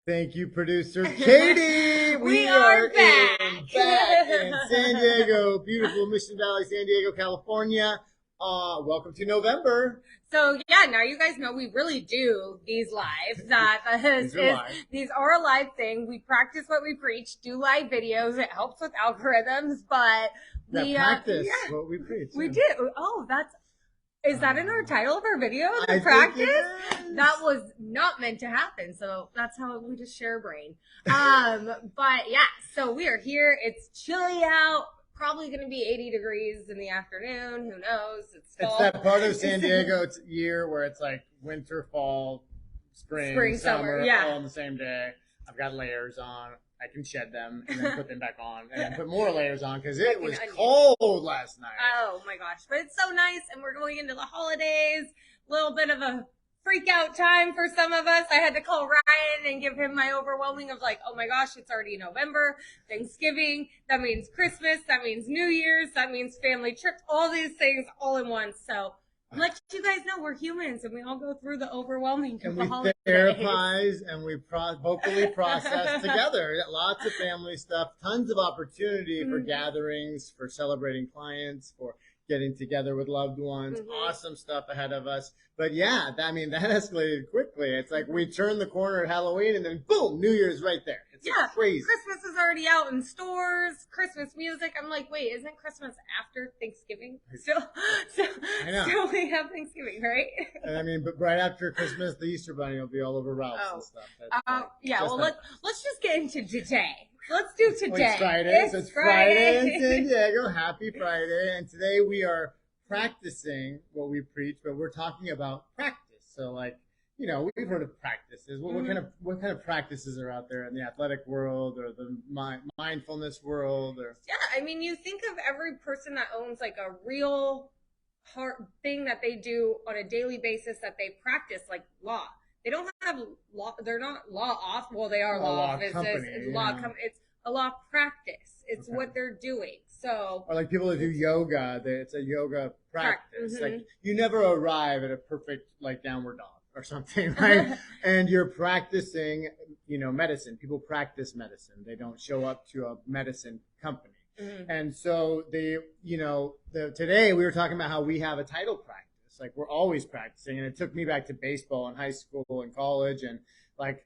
Thank you, producer Katie. We are back. back in San Diego, beautiful Mission Valley, San Diego, California. Welcome to November. So yeah, now you guys know we really do these lives. These are a live thing. We practice what we preach, do live videos. It helps with algorithms, but we practice what we preach. We do. Oh, is that in our title of our video? The practice? That was not meant to happen. So that's how we just share brain. But yeah, so we are here. It's chilly out. Probably going to be 80 degrees in the afternoon. Who knows? It's fall. It's that part of San Diego year where it's like winter, fall, spring, summer, all on the same day. I've got layers on. I can shed them and then put them back on and then put more layers on because it was cold last night. Oh my gosh. But it's so nice and we're going into the holidays. A little bit of a freak out time for some of us. I had to call Ryan and give him my overwhelming of like, oh my gosh, it's already November, Thanksgiving. That means Christmas. That means New Year's. That means family trips. All these things all in one. So let you guys know we're humans and we all go through the overwhelming of the holidays. We therapize and we vocally process together. Lots of family stuff, tons of opportunity for gatherings, for celebrating clients, for getting together with loved ones. Awesome stuff ahead of us. But yeah, that escalated quickly. It's like we turned the corner at Halloween and then boom, New Year's right there. It's crazy. Christmas is already out in stores, Christmas music. I'm like, wait, isn't Christmas after Thanksgiving? Still we have Thanksgiving, right? And but right after Christmas, the Easter Bunny will be all over Ralph's and stuff. Let's just get into today. Let's do today. It's Friday. It's Friday in San Diego. Happy Friday. And today we are practicing what we preach, but we're talking about practice. So we've heard of practices. What kind of practices are out there in the athletic world or the mindfulness world? You think of every person that owns like a real hard thing that they do on a daily basis that they practice, like law. They don't have law. They're not law off. Well, they are law offices. It's a law practice. It's what they're doing. So, or like people that do yoga. It's a yoga practice. Like you never arrive at a perfect downward dog or something, right? And you're practicing, medicine. People practice medicine. They don't show up to a medicine company. And so today we were talking about how we have a title practice. Like we're always practicing, and it took me back to baseball in high school and college, and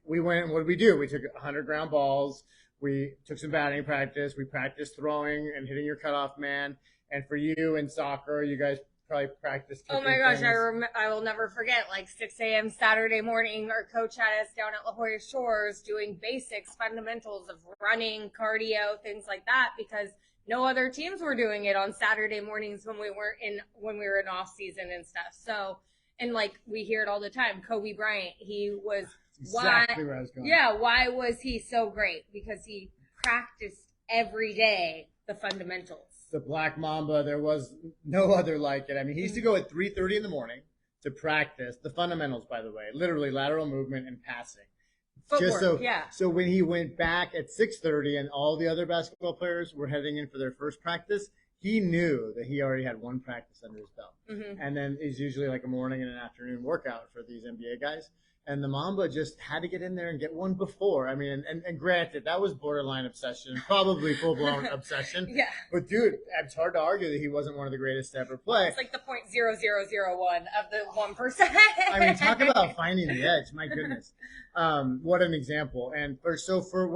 we went and what did we do? We took 100 ground balls, we took some batting practice, we practiced throwing and hitting your cutoff man, and for you in soccer, you guys probably practiced. Oh my gosh, I will never forget 6 a.m. Saturday morning, our coach had us down at La Jolla Shores doing basics, fundamentals of running, cardio, things like that, because no other teams were doing it on Saturday mornings when we were in off season and stuff. So, and we hear it all the time. Kobe Bryant, he was exactly where I was going. Yeah, why was he so great? Because he practiced every day the fundamentals. The Black Mamba, there was no other like it. He used to go at 3:30 in the morning to practice the fundamentals. By the way, literally lateral movement and passing. Footwork, So when he went back at 6:30 and all the other basketball players were heading in for their first practice, he knew that he already had one practice under his belt. And then it's usually like a morning and an afternoon workout for these NBA guys. And the Mamba just had to get in there and get one before. And granted, that was borderline obsession, probably full-blown obsession. Yeah. But, dude, it's hard to argue that he wasn't one of the greatest to ever play. It's like the 0.0001 of the 1%. Talk about finding the edge. My goodness. What an example. And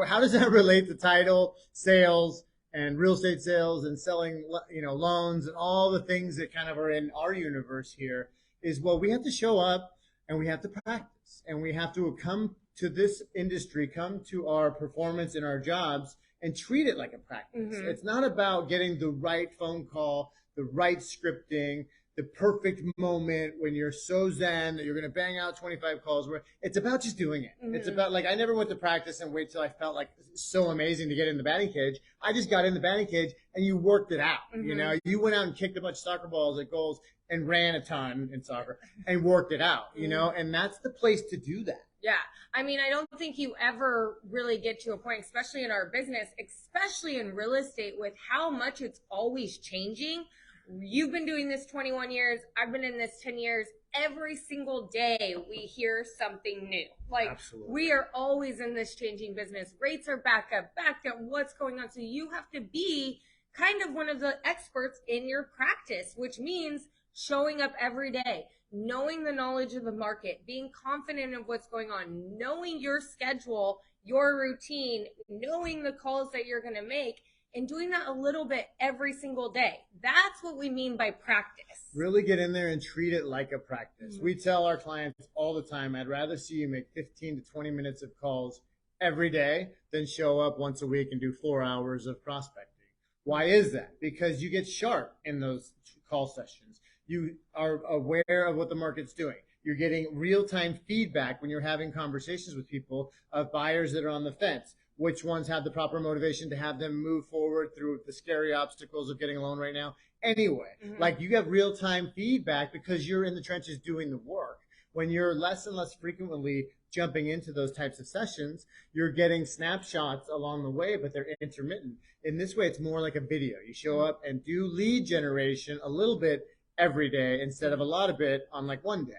how does that relate to title, sales, and real estate sales and selling, loans and all the things that kind of are in our universe here is, we have to show up and we have to practice. And we have to come to this industry, come to our performance in our jobs, and treat it like a practice. It's not about getting the right phone call, the right scripting, the perfect moment when you're so zen that you're going to bang out 25 calls. It's about just doing it. It's about, I never went to practice and wait till I felt so amazing to get in the batting cage. I just got in the batting cage and you worked it out. You went out and kicked a bunch of soccer balls at goals and ran a ton in soccer and worked it out, and that's the place to do that. Yeah. I don't think you ever really get to a point, especially in our business, especially in real estate, with how much it's always changing, You've been doing this 21 years. I've been in this 10 years. Every single day we hear something new. Like, absolutely, we are always in this changing business. Rates are back up, what's going on. So you have to be kind of one of the experts in your practice, which means showing up every day, knowing the knowledge of the market, being confident of what's going on, knowing your schedule, your routine, knowing the calls that you're going to make, and doing that a little bit every single day. That's what we mean by practice. Really get in there and treat it like a practice. We tell our clients all the time, I'd rather see you make 15 to 20 minutes of calls every day than show up once a week and do 4 hours of prospecting. Why is that? Because you get sharp in those call sessions. You are aware of what the market's doing. You're getting real-time feedback when you're having conversations with people of buyers that are on the fence. Which ones have the proper motivation to have them move forward through the scary obstacles of getting a loan right now? Anyway, like, you have real-time feedback because you're in the trenches doing the work. When you're less and less frequently jumping into those types of sessions, you're getting snapshots along the way, but they're intermittent. In this way, it's more like a video. You show up and do lead generation a little bit every day instead of a lot of it on like one day.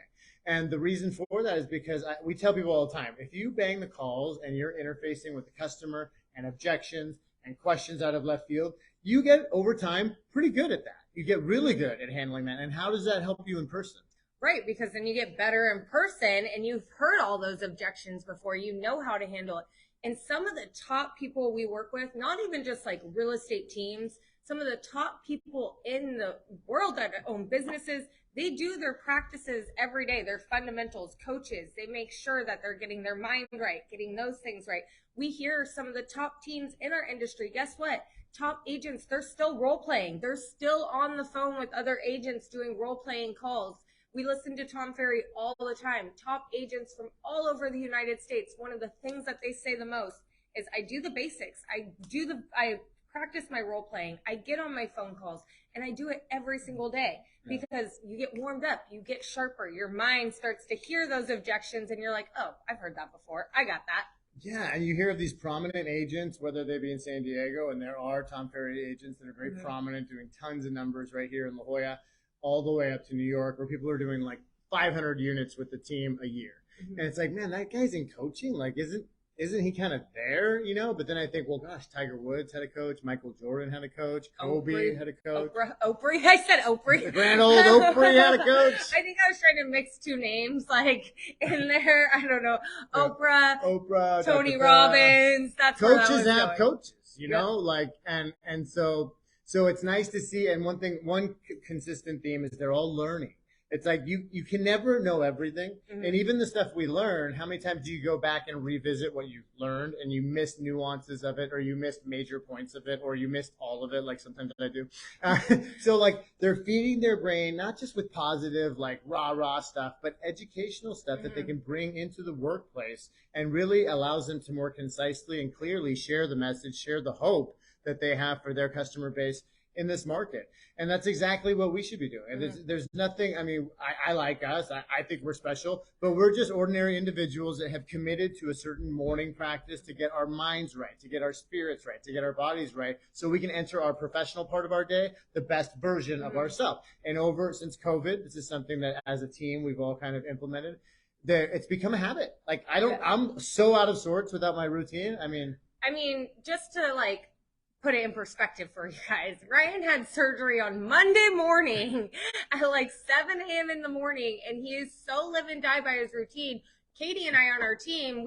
And the reason for that is because we tell people all the time, if you bang the calls and you're interfacing with the customer and objections and questions out of left field, you get over time pretty good at that. You get really good at handling that. And how does that help you in person? Right, because then you get better in person and you've heard all those objections before. You know how to handle it. And some of the top people we work with, not even just like real estate teams, some of the top people in the world that own businesses, they do their practices every day. They're fundamentals, coaches. They make sure that they're getting their mind right, getting those things right. We hear some of the top teams in our industry. Guess what? Top agents, they're still role playing. They're still on the phone with other agents doing role playing calls. We listen to Tom Ferry all the time. Top agents from all over the United States. One of the things that they say the most is, I do the basics. I practice my role playing. I get on my phone calls and I do it every single day because you get warmed up, you get sharper, your mind starts to hear those objections and you're like, oh, I've heard that before. I got that. Yeah, and you hear of these prominent agents, whether they be in San Diego, and there are Tom Ferry agents that are very prominent, doing tons of numbers right here in La Jolla, all the way up to New York, where people are doing like 500 units with the team a year. And it's like, man, that guy's in coaching. Like, isn't he kind of there, you know? But then I think, well, gosh, Tiger Woods had a coach. Michael Jordan had a coach. Kobe had a coach. Oprah. I said Oprah. The grand old Oprah had a coach. I think I was trying to mix two names, like, in there. I don't know. Oprah, Tony Robbins. That's coaches have coaches, you know? Like, and so it's nice to see. And one consistent theme is they're all learning. It's like you can never know everything. And even the stuff we learn, how many times do you go back and revisit what you've learned and you missed nuances of it, or you missed major points of it, or you missed all of it, like sometimes I do. So like, they're feeding their brain, not just with positive, like rah-rah stuff, but educational stuff that they can bring into the workplace and really allows them to more concisely and clearly share the message, share the hope that they have for their customer base in this market. And that's exactly what we should be doing. And there's nothing, I mean, I like us. I think we're special, but we're just ordinary individuals that have committed to a certain morning practice to get our minds right, to get our spirits right, to get our bodies right, so we can enter our professional part of our day the best version of ourselves. And since COVID, this is something that as a team we've all kind of implemented. It's become a habit. Like, I'm so out of sorts without my routine. I mean, just to like put it in perspective for you guys, Ryan had surgery on Monday morning at like 7 a.m. in the morning, and he is so live and die by his routine. Katie and I on our team,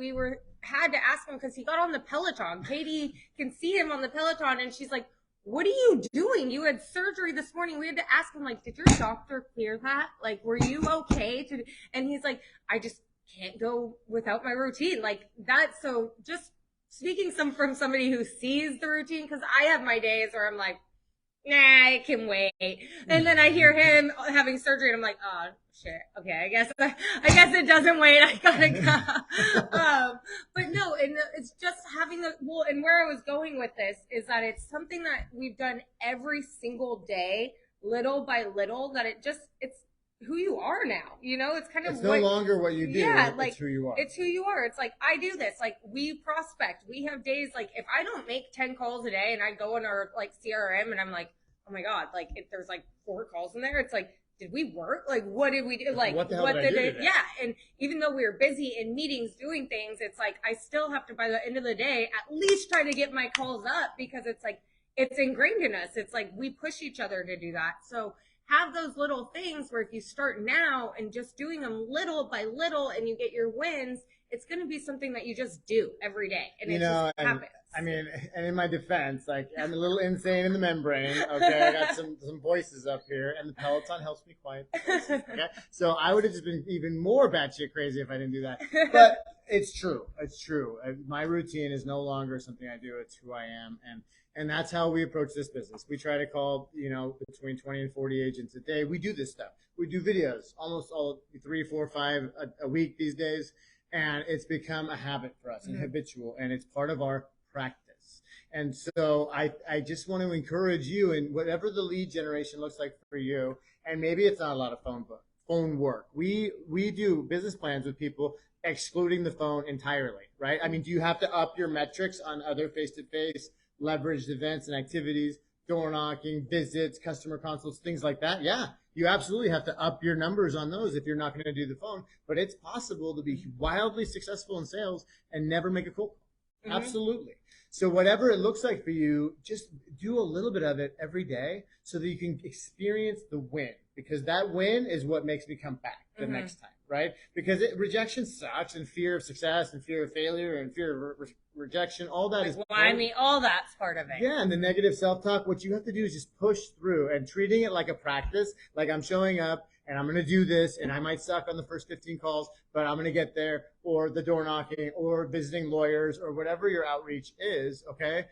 had to ask him because he got on the Peloton. Katie can see him on the Peloton, and she's like, what are you doing? You had surgery this morning. We had to ask him, like, did your doctor clear that? Like, were you okay? And he's like, I just can't go without my routine. Like, that's so just speaking from somebody who sees the routine, because I have my days where I'm like, nah, I can wait. And then I hear him having surgery and I'm like, oh shit, okay, I guess it doesn't wait. I gotta go. But no, and it's just having and where I was going with this is that it's something that we've done every single day, little by little, that it's who you are now, you know. It's kind of no longer what you do. Yeah, like, it's who you are. It's who you are. It's like, I do this. Like, we prospect. We have days like, if I don't make 10 calls a day and I go in our like CRM and I'm like, oh my God, like if there's like 4 calls in there, it's like, did we work? Like, what did we do? Like, what the hell did I do today? Yeah. And even though we were busy in meetings doing things, it's like, I still have to, by the end of the day, at least try to get my calls up, because it's like, it's ingrained in us. It's like, we push each other to do that. So have those little things where if you start now and just doing them little by little and you get your wins, it's going to be something that you just do every day. And it just happens. I mean, and in my defense, like, I'm a little insane in the membrane. Okay, I got some voices up here, and the Peloton helps me quiet the voices. Okay, so I would have just been even more batshit crazy if I didn't do that. But it's true. It's true. My routine is no longer something I do. It's who I am, and that's how we approach this business. We try to call, between 20 and 40 agents a day. We do this stuff. We do videos almost all 3, 4, 5 a week these days, and it's become a habit for us and habitual, and it's part of our practice. And so I just want to encourage you, in whatever the lead generation looks like for you, and maybe it's not a lot of phone work. We do business plans with people excluding the phone entirely, right? I mean, do you have to up your metrics on other face-to-face leveraged events and activities, door knocking, visits, customer consults, things like that? Yeah, you absolutely have to up your numbers on those if you're not going to do the phone. But it's possible to be wildly successful in sales and never make a cold call. Absolutely. So whatever it looks like for you, just do a little bit of it every day so that you can experience the win, because that win is what makes me come back the next time, right? Because rejection sucks, and fear of success and fear of failure and fear of rejection, all that is. Well, I mean, all that's part of it. Yeah, and the negative self-talk, what you have to do is just push through and treating it like a practice, like I'm showing up and I'm going to do this, and I might suck on the first 15 calls, but I'm going to get there, or the door knocking, or visiting lawyers, or whatever your outreach is, okay?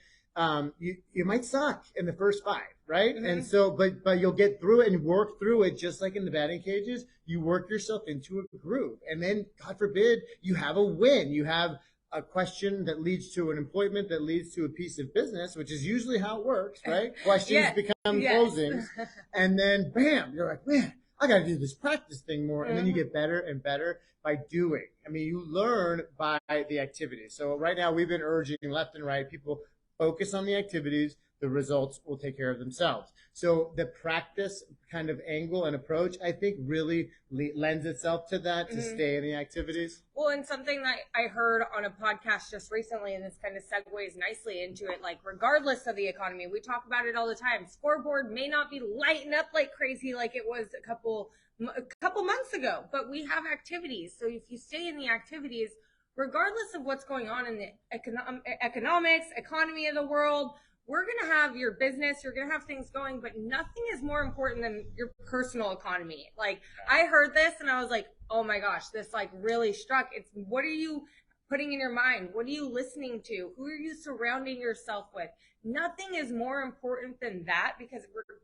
You might suck in the first 5, right? And so, but you'll get through it and work through it, just like in the batting cages. You work yourself into a groove, and then, God forbid, you have a win. You have a question that leads to an appointment that leads to a piece of business, which is usually how it works, right? Questions become closings, and then bam, you're like, man, I got to do this practice thing more. And then you get better and better by doing. I mean, you learn by the activities. So right now we've been urging left and right, people focus on the activities, the results will take care of themselves. So the practice kind of angle and approach, I think, really lends itself to that, to stay in the activities. Well, and something that I heard on a podcast just recently, and this kind of segues nicely into it, like, regardless of the economy, we talk about it all the time. Scoreboard may not be lighting up like crazy like it was a couple months ago, but we have activities. So if you stay in the activities, regardless of what's going on in the economy of the world, we're going to have your business, you're going to have things going, but nothing is more important than your personal economy. Like, I heard this and I was like, oh my gosh, this like really struck. It's, what are you putting in your mind? What are you listening to? Who are you surrounding yourself with? Nothing is more important than that, because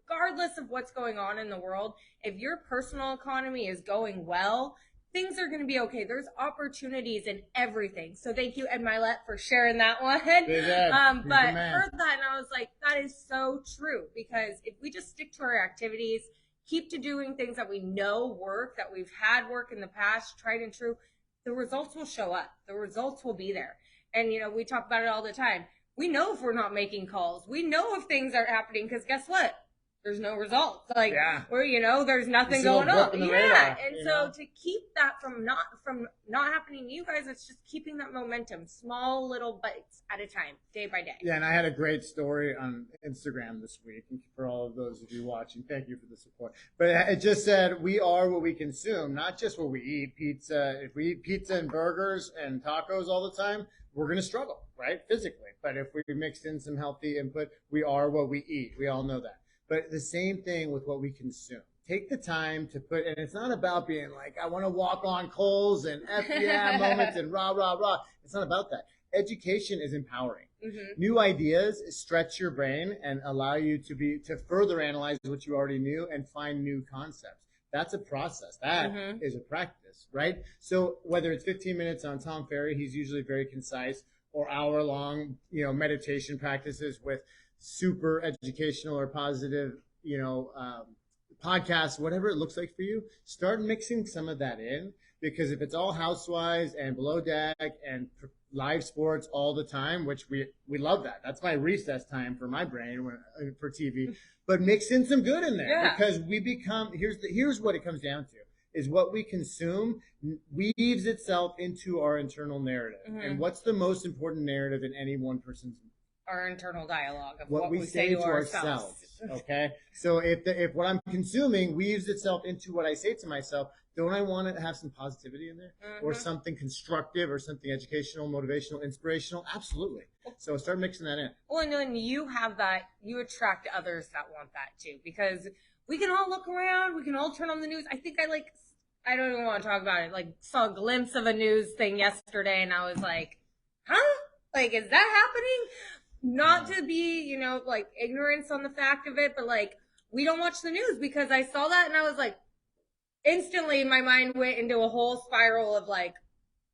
regardless of what's going on in the world, if your personal economy is going well, things are going to be okay. There's opportunities in everything. So thank you, Ed Milet, for sharing that one. But heard that and I was like, that is so true, because if we just stick to our activities, keep to doing things that we know work, that we've had work in the past, tried and true, the results will show up. The results will be there. And, we talk about it all the time. We know if we're not making calls. We know if things aren't happening, because guess what? There's no results. Like, where, there's nothing going on. Radar, and so to keep that from not happening to you guys, it's just keeping that momentum, small little bites at a time, day by day. Yeah, and I had a great story on Instagram this week. And for all of those of you watching, thank you for the support. But it just said, we are what we consume, not just what we eat. Pizza. If we eat pizza and burgers and tacos all the time, we're going to struggle, right, physically. But if we mixed in some healthy input, we are what we eat. We all know that. But the same thing with what we consume. Take the time to put, and it's not about being like, I want to walk on coals and F yeah moments and rah, rah, rah. It's not about that. Education is empowering. New ideas stretch your brain and allow you to further analyze what you already knew and find new concepts. That's a process. That is a practice, right? So whether it's 15 minutes on Tom Ferry, he's usually very concise, or hour-long, meditation practices with super educational or positive, podcasts, whatever it looks like for you, start mixing some of that in, because if it's all housewives and below deck and live sports all the time, which we love that. That's my recess time for my brain for TV. But mix in some good in there because we become here's what it comes down to is what we consume weaves itself into our internal narrative. And what's the most important narrative in any one person's our internal dialogue of what we say to ourselves. Okay, so if what I'm consuming weaves itself into what I say to myself, don't I want to have some positivity in there or something constructive or something educational, motivational, inspirational? Absolutely. So start mixing that in. Well, and then you have that, you attract others that want that too, because we can all look around, we can all turn on the news. I think I don't even want to talk about it. Like, saw a glimpse of a news thing yesterday, and I was like, huh? Like, is that happening? Not to be, like, ignorance on the fact of it, but, like, we don't watch the news because I saw that, and I was like, instantly my mind went into a whole spiral of, like,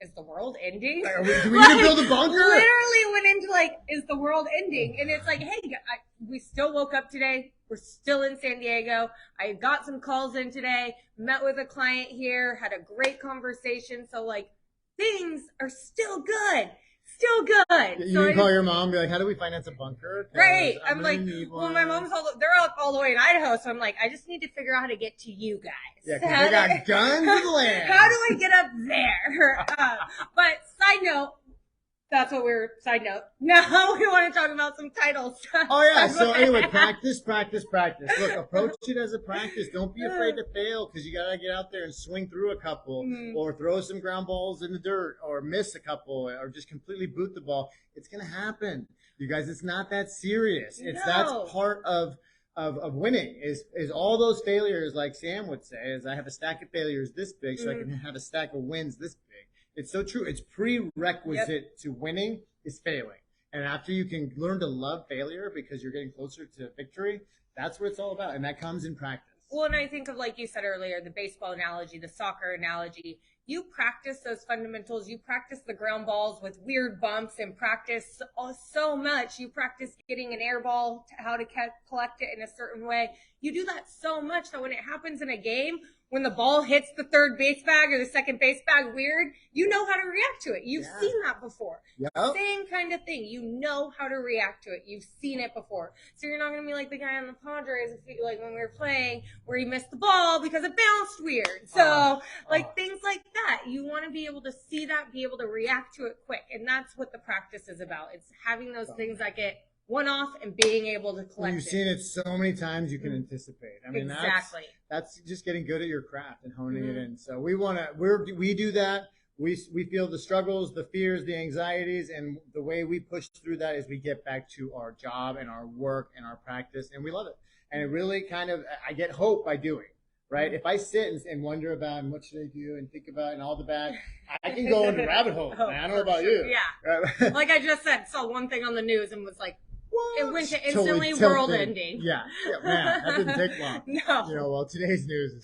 is the world ending? Do we need to build a bunker? Literally went into, like, is the world ending? And it's like, hey, we still woke up today. We're still in San Diego. I got some calls in today, met with a client here, had a great conversation. So, like, things are still good. Still good. You can call your mom and be like, how do we finance a bunker? Right. I'm like, well, my mom's they're up all the way in Idaho. So I'm like, I just need to figure out how to get to you guys. Yeah, because they got guns and land. How do I get up there? But side note, that's what side note. Now we want to talk about some title stuff. Oh, yeah. So anyway, practice. Look, approach it as a practice. Don't be afraid to fail because you got to get out there and swing through a couple or throw some ground balls in the dirt or miss a couple or just completely boot the ball. It's going to happen. You guys, it's not that serious. That's part of winning is all those failures, like Sam would say, is I have a stack of failures this big so I can have a stack of wins this big. It's so true. It's prerequisite to winning is failing. And after you can learn to love failure because you're getting closer to victory, that's what it's all about. And that comes in practice. Well, and I think of, like you said earlier, the baseball analogy, the soccer analogy. You practice those fundamentals. You practice the ground balls with weird bumps and practice so much. You practice getting an air ball, how to collect it in a certain way. You do that so much that when it happens in a game, when the ball hits the third base bag or the second base bag weird, you know how to react to it. You've seen that before. Yep. Same kind of thing. You know how to react to it. You've seen it before. So you're not going to be like the guy on the Padres, like when we were playing, where he missed the ball because it bounced weird. So, things like that. You want to be able to see that, be able to react to it quick. And that's what the practice is about. It's having those things that get one-off and being able to collect You've seen it so many times you can anticipate. I mean, exactly. That's just getting good at your craft and honing it in. So we do that. We feel the struggles, the fears, the anxieties, and the way we push through that is we get back to our job and our work and our practice, and we love it. And it really I get hope by doing, right? If I sit and wonder about what should I do and think about and all the bad, I can go into rabbit holes. Man. I don't know about you. Yeah. Like I just said, saw one thing on the news and was like, what? It went to instantly world ending. Yeah, man, that didn't take long. No. Well, today's news is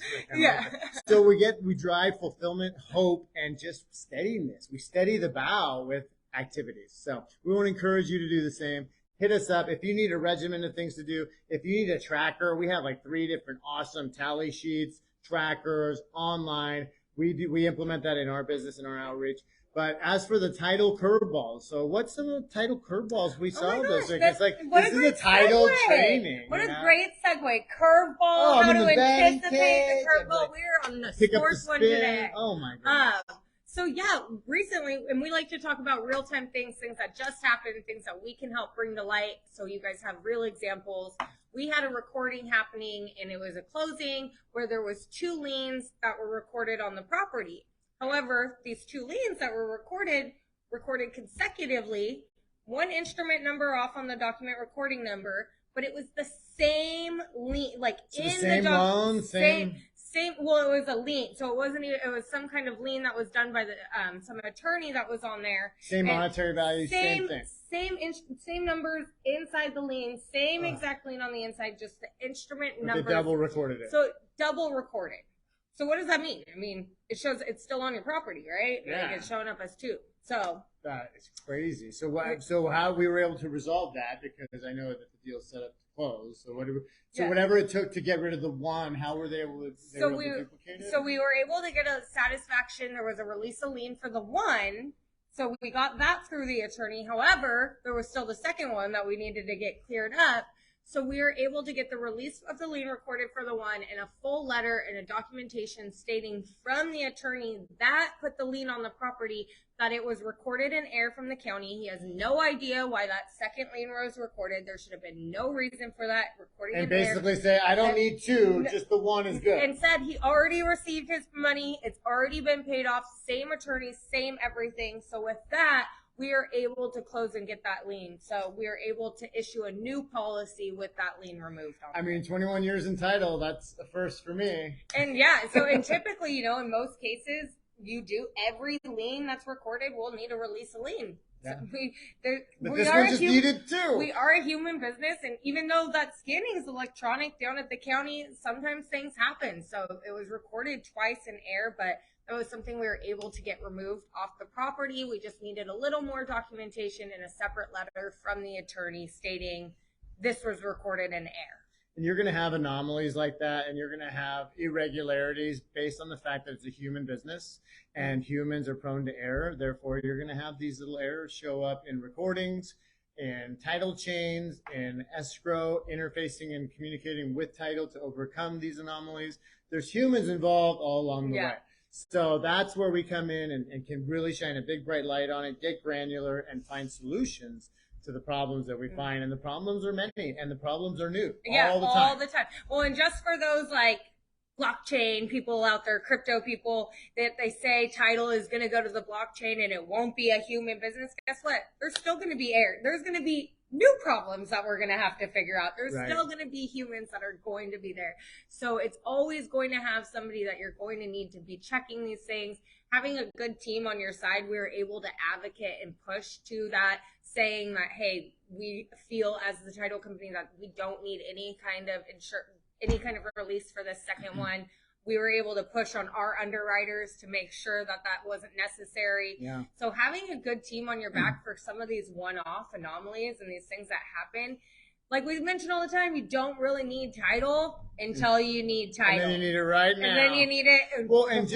So we drive fulfillment, hope, and just steadiness. We steady the bow with activities. So we want to encourage you to do the same. Hit us up if you need a regimen of things to do. If you need a tracker, we have like 3 different awesome tally sheets, trackers, online. We implement that in our business and our outreach. But as for the title curveballs, so what's some of the title curveballs we saw this week? It's like, this is a title training. What a great segue. Curveball, how to anticipate the curveball. We're on the sports one today. Oh my goodness. So recently, and we like to talk about real-time things that just happened, things that we can help bring to light so you guys have real examples. We had a recording happening, and it was a closing where there was 2 liens that were recorded on the property. However, these 2 liens that were recorded consecutively, 1 instrument number off on the document recording number, but it was the same lien, like so in the same loan, same. Well, it was a lien, so it wasn't even. It was some kind of lien that was done by the some attorney that was on there. Same monetary value, same thing. Same numbers inside the lien, same exact lien on the inside, just the instrument number. They double recorded it. So double recorded. So what does that mean? I mean, it shows it's still on your property, right? Yeah. Like it's showing up as 2. So that is crazy. So how we were able to resolve that, because I know that the deal's set up to close. So whatever it took to get rid of the 1, how were they able to duplicate it? So we were able to get a satisfaction. There was a release of lien for the 1. So we got that through the attorney. However, there was still the second one that we needed to get cleared up. So we were able to get the release of the lien recorded for the one and a full letter and a documentation stating from the attorney that put the lien on the property that it was recorded in error from the county. He has no idea why that second lien was recorded. There should have been no reason for that recording. And basically say, I don't need two, just the one is good. And said he already received his money. It's already been paid off. Same attorney, same everything. So with that, we are able to close and get that lien. So we are able to issue a new policy with that lien removed. I mean, 21 years in title, that's a first for me. And yeah, and typically, you know, in most cases, every lien that's recorded will need to release a lien. Yeah. So but this one just needed two. We are a human business, and even though that scanning is electronic down at the county, sometimes things happen. So it was recorded twice in error, but that was something we were able to get removed off the property. We just needed a little more documentation and a separate letter from the attorney stating this was recorded in error. And you're going to have anomalies like that, and you're going to have irregularities based on the fact that it's a human business, and humans are prone to error. Therefore, you're going to have these little errors show up in recordings, in title chains, in escrow, interfacing and communicating with title to overcome these anomalies. There's humans involved all along the way. So that's where we come in and can really shine a big bright light on it, get granular, and find solutions to the problems that we find. And the problems are many, and the problems are new all the time. Well, and just for those like blockchain people out there, crypto people, that they say title is going to go to the blockchain and it won't be a human business, guess what? There's still going to be error. There's going to be new problems that we're going to have to figure out. There's still going to be humans that are going to be there. So it's always going to have somebody that you're going to need to be checking these things. Having a good team on your side, we were able to advocate and push to that, saying that, hey, we feel as the title company that we don't need any kind of release for this second one. We were able to push on our underwriters to make sure that that wasn't necessary. Yeah. So having a good team on your back for some of these one-off anomalies and these things that happen, like we mention all the time, you don't really need title until you need title. And then you need it right now. And then you need it. Well, and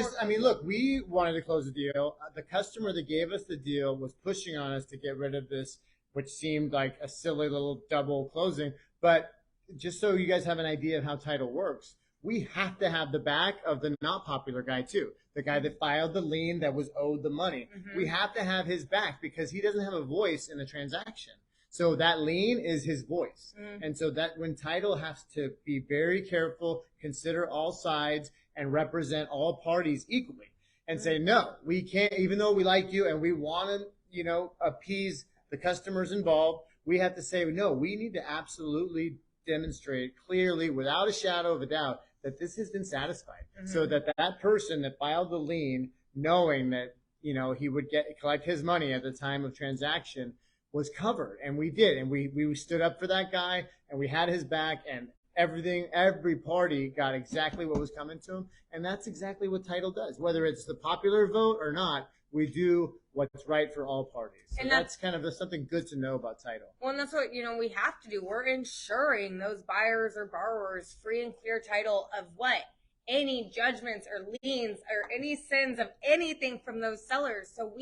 look, we wanted to close the deal. The customer that gave us the deal was pushing on us to get rid of this, which seemed like a silly little double closing. But just so you guys have an idea of how title works, we have to have the back of the not popular guy too. The guy that filed the lien that was owed the money. Mm-hmm. We have to have his back because he doesn't have a voice in the transaction. So that lien is his voice. Mm-hmm. And so that when title has to be very careful, consider all sides and represent all parties equally and say, no, we can't, even though we like you and we want to, appease the customers involved, we have to say, no, we need to absolutely demonstrate clearly without a shadow of a doubt that this has been satisfied. Mm-hmm. So that person that filed the lien, knowing that, he would collect his money at the time of transaction, was covered. And we did. And we stood up for that guy and we had his back, and every party got exactly what was coming to him. And that's exactly what title does. Whether it's the popular vote or not, we do what's right for all parties. So and that's kind of something good to know about title. Well, and that's what, we have to do. We're ensuring those buyers or borrowers free and clear title of what? Any judgments or liens or any sins of anything from those sellers. So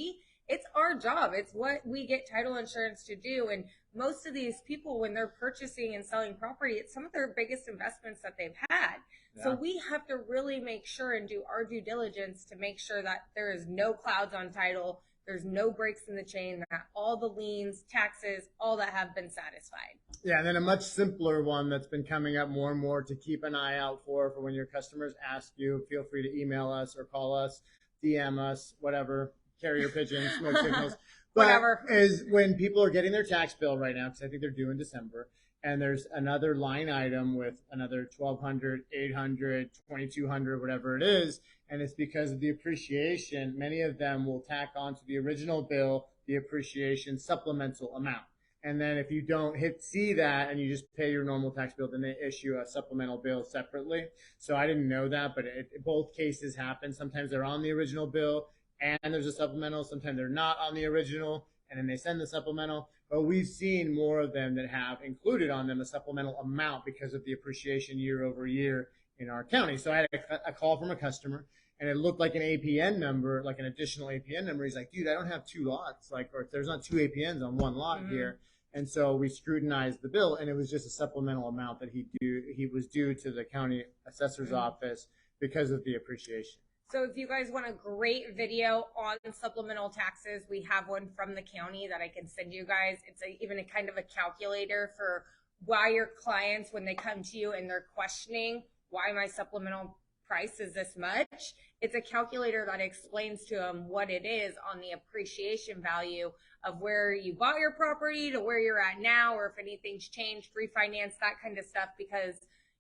it's our job. It's what we get title insurance to do. And most of these people, when they're purchasing and selling property, it's some of their biggest investments that they've had. Yeah. So we have to really make sure and do our due diligence to make sure that there is no clouds on title, there's no breaks in the chain, that all the liens, taxes, all that have been satisfied. Yeah, and then a much simpler one that's been coming up more and more to keep an eye out for when your customers ask you, feel free to email us or call us, DM us, whatever, carrier pigeons, smoke signals. Whatever. Is when people are getting their tax bill right now, because I think they're due in December, and there's another line item with another $1,200, $800, $2,200, whatever it is, and it's because of the appreciation. Many of them will tack onto the original bill the appreciation supplemental amount. And then if you don't see that and you just pay your normal tax bill, then they issue a supplemental bill separately. So I didn't know that, but both cases happen. Sometimes they're on the original bill and there's a supplemental. Sometimes they're not on the original, and then they send the supplemental. But we've seen more of them that have included on them a supplemental amount because of the appreciation year over year in our county. So I had a call from a customer, and it looked like an APN number, like an additional APN number. He's like, dude, I don't have two lots, like, or there's not two APNs on one lot here. And so we scrutinized the bill, and it was just a supplemental amount that he was due to the county assessor's office because of the appreciation. So if you guys want a great video on supplemental taxes, we have one from the county that I can send you guys. It's even a kind of a calculator for why your clients, when they come to you and they're questioning why my supplemental price is this much, it's a calculator that explains to them what it is on the appreciation value of where you bought your property to where you're at now, or if anything's changed, refinance, that kind of stuff, because,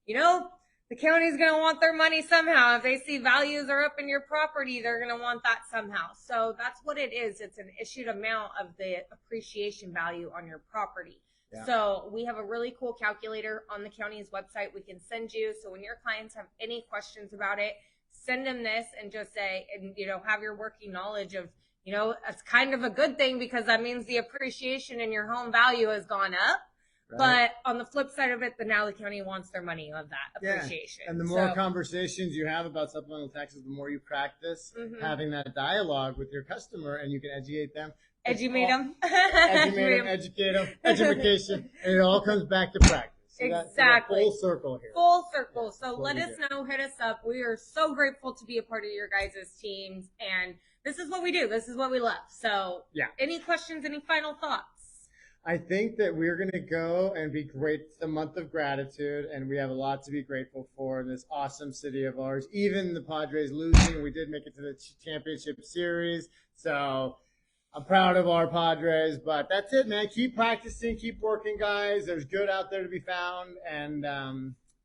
you know, the county's going to want their money somehow. If they see values are up in your property, they're going to want that somehow. So that's what it is. It's an issued amount of the appreciation value on your property. Yeah. So we have a really cool calculator on the county's website we can send you. So when your clients have any questions about it, send them this and just say, and, you know, have your working knowledge of, you know, it's kind of a good thing because that means the appreciation in your home value has gone up. Right. But on the flip side of it, now the county wants their money of that appreciation. Yeah. And the more conversations you have about supplemental taxes, the more you practice having that dialogue with your customer, and you can educate them. Educate them. Educate them. Education. And it all comes back to practice. So exactly. Full circle here. Full circle. So let us know. Hit us up. We are so grateful to be a part of your guys' teams. And this is what we do. This is what we love. So any questions, any final thoughts? I think that we're going to go and be great. It's the month of gratitude, and we have a lot to be grateful for in this awesome city of ours. Even the Padres losing, we did make it to the championship series. So I'm proud of our Padres, but that's it, man. Keep practicing, keep working, guys. There's good out there to be found, and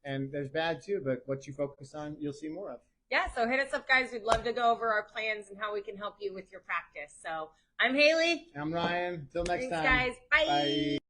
there's bad too, but what you focus on, you'll see more of. Yeah, so hit us up, guys. We'd love to go over our plans and how we can help you with your practice. So I'm Haley. I'm Ryan. Till next time. Thanks, guys. Bye. Bye.